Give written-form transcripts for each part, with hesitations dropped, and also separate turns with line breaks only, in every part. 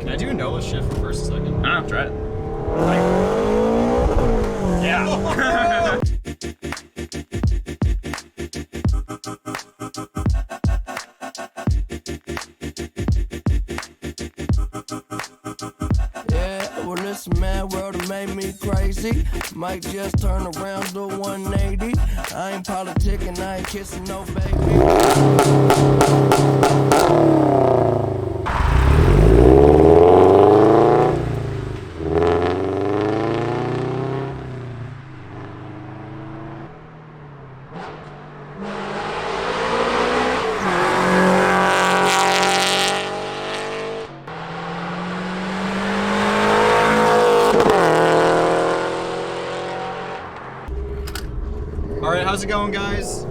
Can I do a NOLA shift for first and second?
I don't know, try it. Yeah.
Yeah, well, it's a mad world that made me crazy. Might just turn around to 180. I ain't politicking, I ain't kissing no baby.
Alright, how's it going, guys?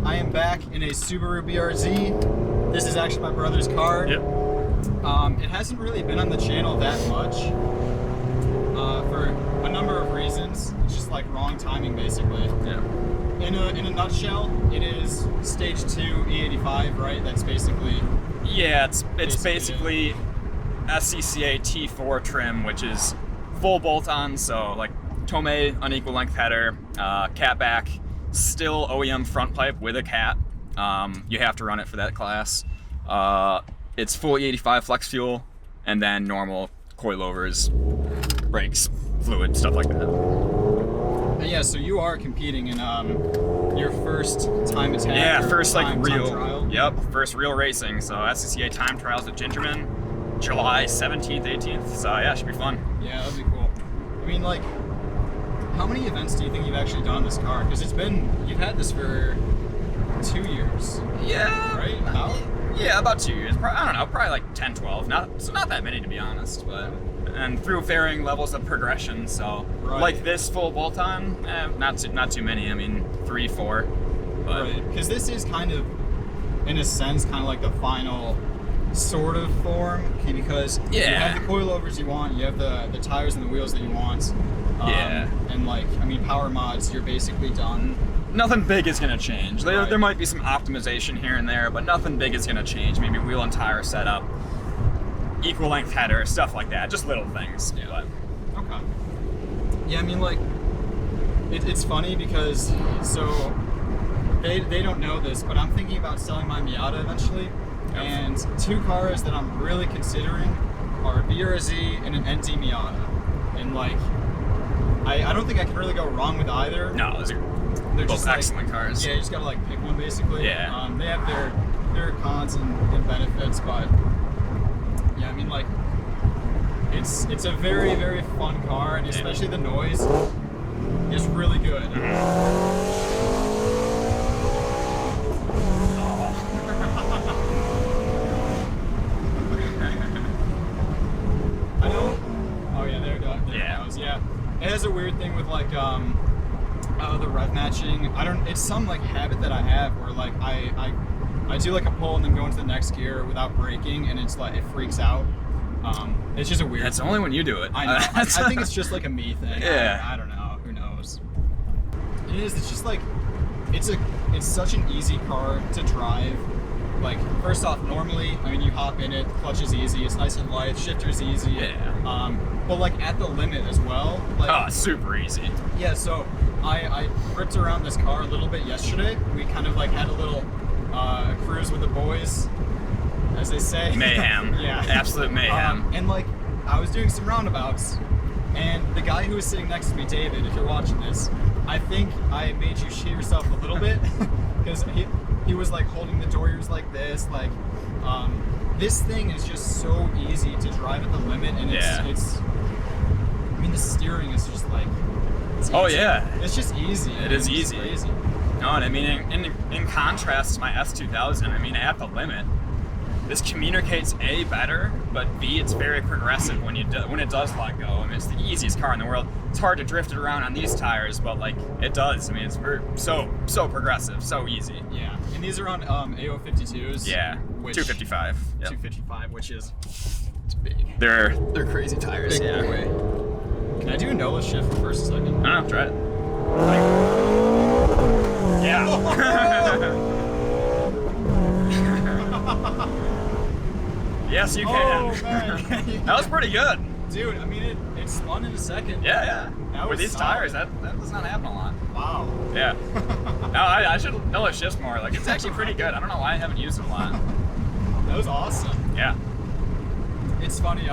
I am back in a Subaru BRZ. This is actually my brother's car.
Yep.
It hasn't really been on the channel that much for a number of reasons. It's just like wrong timing, basically.
Yeah.
In a nutshell, it is stage 2 E85, right? That's basically...
Yeah, it's basically SCCA T4 trim, which is full bolt-on, so like Tomei unequal length header, catback, still OEM front pipe with a cat. You have to run it for that class. It's full E85 flex fuel, and then normal coilovers, brakes, fluid, stuff like that.
And yeah, so you are competing in your first time attack.
Yeah,
or
first like
time
real.
trial.
Yep, first real racing. So SCCA time trials at Gingerman, July 17th, 18th. So yeah, should be fun.
Yeah, that'd be cool. I mean, like, how many events do you think you've actually done on this car? Because you've had this for 2 years.
Yeah.
Right? About?
Yeah, about 2 years. I don't know, probably like 10, 12. Not that many to be honest, but and through varying levels of progression. So
Right.
like this full bolt-on, not too many. I mean 3, 4. But
Right. Because this is kind of, in a sense, kind of like the final sort of form. Okay, because you
Yeah.
have the coilovers you want, you have the tires and the wheels that you want.
Yeah.
And like, I mean, power mods, you're basically done.
nothing big is gonna change.
Right.
There might be some optimization here and there, but nothing big is gonna change. Maybe wheel and tire setup, equal length header, stuff like that. Just little things.
Yeah.
But
Okay. Yeah, I mean, like, it's funny because, so, they don't know this, but I'm thinking about selling my Miata eventually.
Yep.
And 2 cars that I'm really considering are a BRZ and an NT Miata. And like, I don't think I can really go wrong with either.
no, those are
They're
both
just like,
excellent cars.
yeah, you just gotta like pick one basically.
Yeah.
They have their cons and benefits, but yeah, I mean, like, it's a very, very fun car, and especially the noise is really good. I know. Oh yeah, there it goes. Yeah, it has a weird thing with like the rev matching. It's some like habit that I have where like I do like a pull and then go into the next gear without braking, and it's like it freaks out. It's just a weird.
It's only when you do it.
I know. I think it's just like a me thing.
Yeah.
I don't know. Who knows? It is. It's just like it's such an easy car to drive. Like, first off, normally, I mean, you hop in it, clutch is easy, it's nice and light, shifter's easy.
Yeah.
But like at the limit as well. Like,
Oh, it's super easy.
yeah, so I ripped around this car a little bit yesterday. We kind of like had a little cruise with the boys, as they say.
Mayhem.
Yeah.
Absolute mayhem.
And like, I was doing some roundabouts, and the guy who was sitting next to me, David, if you're watching this, I think I made you shit yourself a little bit, because he was like holding the door, he was like this, like, this thing is just so easy to drive at the limit, and it's I mean, the steering is just like, it's
Oh
easy.
yeah.
It's just easy.
It is
It's
easy.
crazy.
No, and I mean, in contrast to my S2000, I mean, at the limit, this communicates A, better, but B, it's very progressive when it does let go. I mean, it's the easiest car in the world. It's hard to drift it around on these tires, but like it does. I mean, it's so progressive, so easy.
Yeah, and these are on AO52s.
Yeah,
Which,
255. Yep.
255, which is, it's big.
They're crazy tires.
Big
Yeah.
boy. Can I do a NOLA shift for first and second?
I don't know. Try it. Yeah. Yes, you
Oh,
can.
man.
That was pretty good.
Dude, I mean, it spun in a second.
Yeah.
That
With
was
these
solid.
tires, that does not happen a lot.
Wow.
Yeah. No, I should know it shifts more. Like, it's actually pretty good. I don't know why I haven't used it a lot.
That was awesome.
Yeah.
It's funny,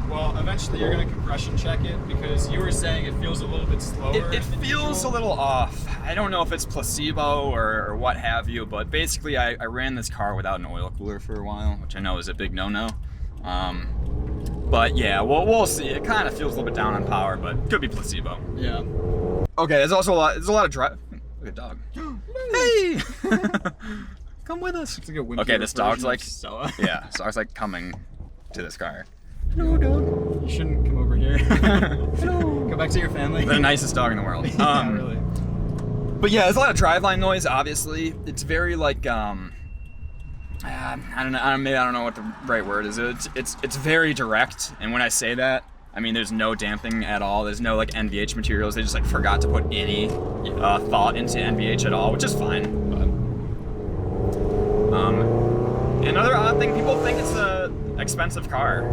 well, eventually you're gonna compression check it because you were saying it feels a little bit slower.
It feels a little off. I don't know if it's placebo or what have you, but basically I ran this car without an oil cooler for a while, which I know is a big no-no. But yeah, we'll see. It kind of feels a little bit down on power, but could be placebo.
Yeah.
Okay, there's also a lot of drive. Look at dog. Hey! Come with us.
It's like a
Okay, this dog's like,
Stella.
yeah, this dog's like coming to this car. Hello, dog.
You shouldn't come over here.
Hello.
Go back to your family.
The nicest dog in the world.
Yeah, really.
But yeah, there's a lot of driveline noise. Obviously, it's very like I don't know what the right word is. It's very direct, and when I say that, I mean there's no damping at all. There's no like NVH materials. They just like forgot to put any thought into NVH at all, which is fine. But another odd thing, people think it's a expensive car.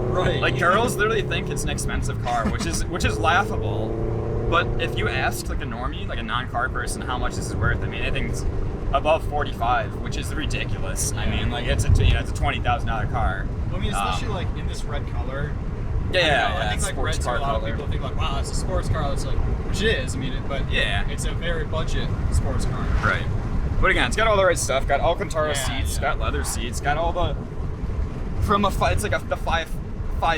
Right.
Like girls literally think it's an expensive car, which is laughable. But if you ask like a normie, like a non-car person, how much this is worth, I mean, I think it's above 45, which is ridiculous. I mean, like it's a $20,000 car.
Well, I mean, especially like in this red color.
Yeah,
I think like red car, a lot of people think like, wow, it's a sports car. It's like, which it is. I mean, but
yeah,
it's a very budget sports car.
Right. But again, it's got all the right stuff. Got Alcantara
Yeah,
seats.
yeah.
Got leather seats. Got all the it's like the 5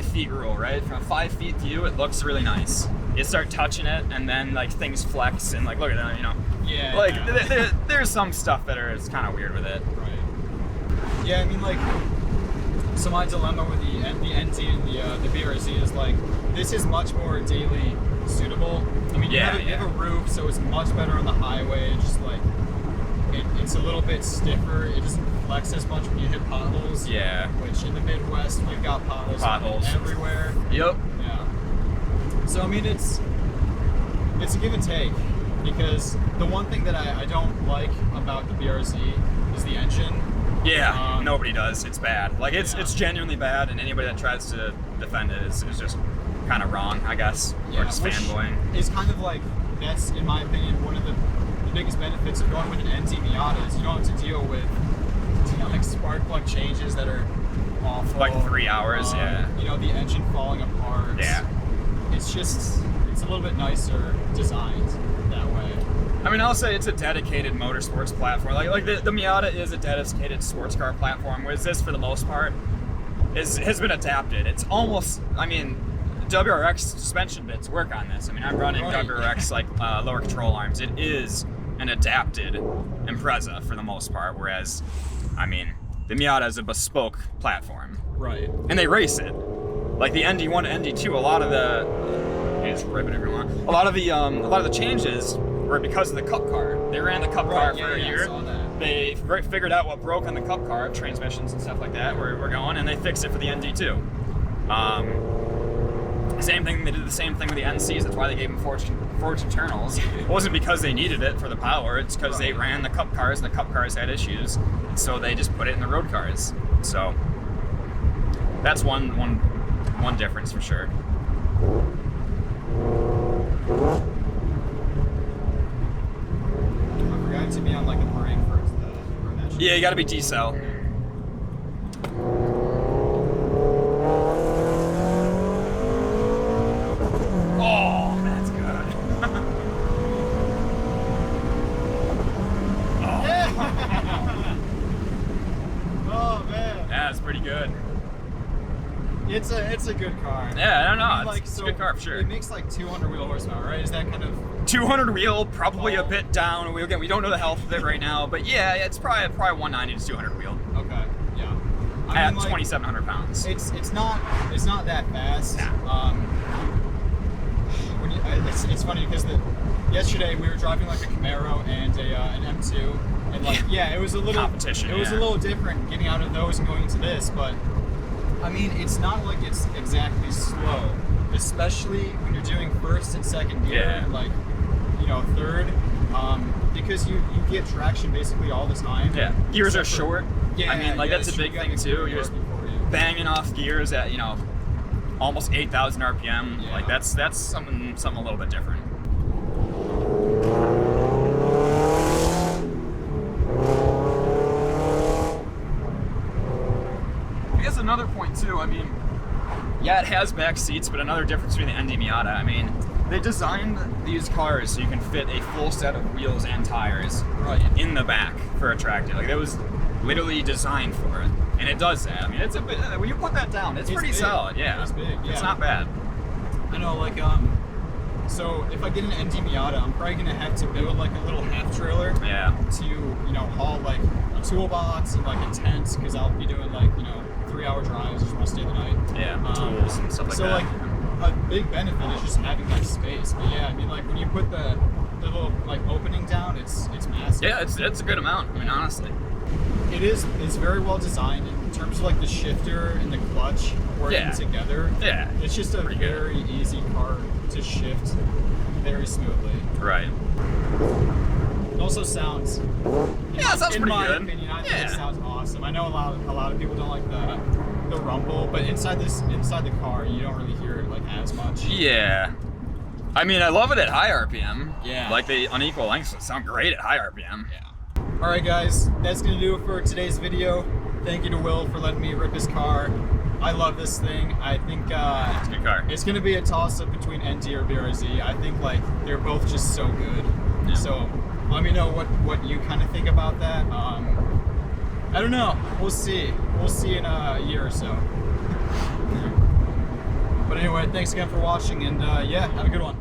feet rule, right? From a 5 feet view, it looks really nice. You start touching it, and then like things flex, and like look at that, you know.
Yeah.
Like
yeah.
there's some stuff that is kind of weird with it.
Right. Yeah, I mean, like, so my dilemma with the NT and the BRZ is like, this is much more daily suitable. I mean, you have a roof, so it's much better on the highway. It's just like, it's a little bit stiffer. It doesn't flex as much when you hit potholes.
Yeah.
Which in the Midwest, we've got potholes everywhere.
Yep.
Yeah. So I mean, it's a give and take, because the one thing that I don't like about the BRZ is the engine.
Yeah, nobody does. It's bad. Like it's genuinely bad, and anybody that tries to defend it is just kind of wrong, I guess, or just fanboying.
It's kind of like, that's in my opinion one of the biggest benefits of going with an NT Miata is you don't have to deal with like spark plug changes that are awful.
Like 3 hours, yeah.
You know, the engine falling apart.
Yeah.
It's a little bit nicer designed that way.
I mean, I'll say it's a dedicated motorsports platform. Like the Miata is a dedicated sports car platform, whereas this, for the most part, has been adapted. It's almost, I mean, WRX suspension bits work on this. I mean, I'm running WRX like lower control arms. It is an adapted Impreza for the most part, whereas, I mean, the Miata is a bespoke platform.
Right.
And they race it. Like the ND1 and ND2, a lot of the changes were because of the Cup car. They ran the Cup car for a year.
I saw that.
They figured out what broke on the Cup car, transmissions and stuff like that, where we're going, and they fixed it for the ND2. Same thing. They did the same thing with the NCs. That's why they gave them forged internals. It wasn't because they needed it for the power. It's because they ran the Cup cars, and the Cup cars had issues, and so they just put it in the road cars. So that's one difference for sure.
I forgot to be on like a brake first though.
Yeah, you gotta be decel. Oh, that's good.
Oh man.
That's pretty good.
It's a good car.
Yeah, I don't know.
I mean,
It's a good car for sure.
It makes like 200 wheel horsepower, right? Is that kind of
200 wheel, probably a bit down. We don't know the health of it right now, but yeah, it's probably 190 to 200 wheel.
okay? Yeah.
At
like,
2,700 pounds.
It's not that fast.
Nah.
It's funny because yesterday we were driving like a Camaro and an M2, and like it was a little
competition.
It was a little different getting out of those and going into this, but I mean it's not like it's exactly slow, especially when you're doing first and second gear, and like third, because you get traction basically all the time.
Yeah, gears are short.
Yeah,
I mean, like that's a big thing too. You're just banging off gears at, you know, almost 8,000 RPM.
Yeah.
Like that's something a little bit different. I guess another point too, I mean, yeah, it has back seats, but another difference between the ND Miata, I mean, they designed these cars so you can fit a full set of wheels and tires in the back for a tractor. Like, that was literally designed for it. And it does that. I mean, it's a bit, when you put that down, it's pretty
big.
solid, yeah.
It's big, yeah.
It's not bad.
I know, like, so if I get an ND Miata, I'm probably gonna have to build like a little half trailer
Yeah.
to, you know, haul like a toolbox and like a tent, because I'll be doing like, you know, 3-hour drives, just want to stay the night.
Yeah, tools and stuff like
so
that.
So like, a big benefit is just having that space. But yeah, I mean, like when you put the little like opening down, it's massive.
Yeah, it's a good amount, I mean, honestly.
It's very well designed in terms of like the shifter and the clutch working together.
Yeah.
It's just a very easy car to shift very smoothly.
Right.
It also sounds,
Yeah, it sounds
in
pretty
my
good.
opinion, I think it sounds awesome. I know a lot of people don't like the rumble, but inside the car, you don't really hear it like as much.
Yeah. I mean, I love it at high RPM.
Yeah.
Like the unequal lengths sound great at high RPM.
Yeah. All right, guys, that's gonna do it for today's video. Thank you to Will for letting me rip his car. I love this thing. I think
It's a good car.
it's gonna be a toss-up between NT or BRZ. I think like they're both just so good.
Yeah.
So let me know what you kind of think about that. I don't know. We'll see. We'll see in a year or so. But anyway, thanks again for watching, and yeah, have a good one.